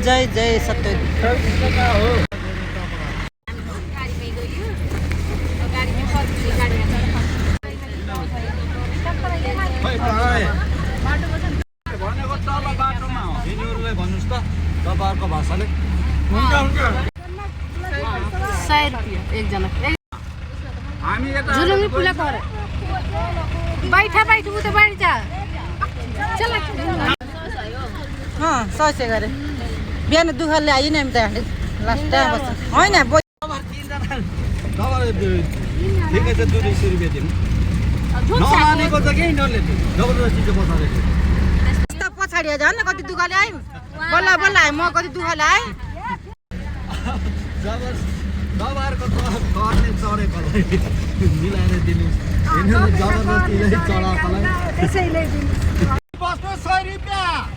जय जय सत्य तपाईँहरूको भाषाले 100 रुपैयाँ एकजना जुलुङ्गी पुला पर बैठा बैठ उ त बाडी जा चल हाँ 100 गरे बिहान दुःखले आयो नि हामी त लास्ट टाइम बस्छ होइन ठिकै छ 200 रुपियाँ दिनु नमानेको त केही नले जबरजस्ती चाहिँ बसालेको यस्तो पछाडि झन् कति दुःखले आयो बल्ल बल्ल आयो म कति दुःखले आएँ तपाईँहरूको घरले चढेको मिलाएर दिनु जबरजस्तीले चढाएकोलाई त्यसैले दिनु बस्नु 100 रुपियाँ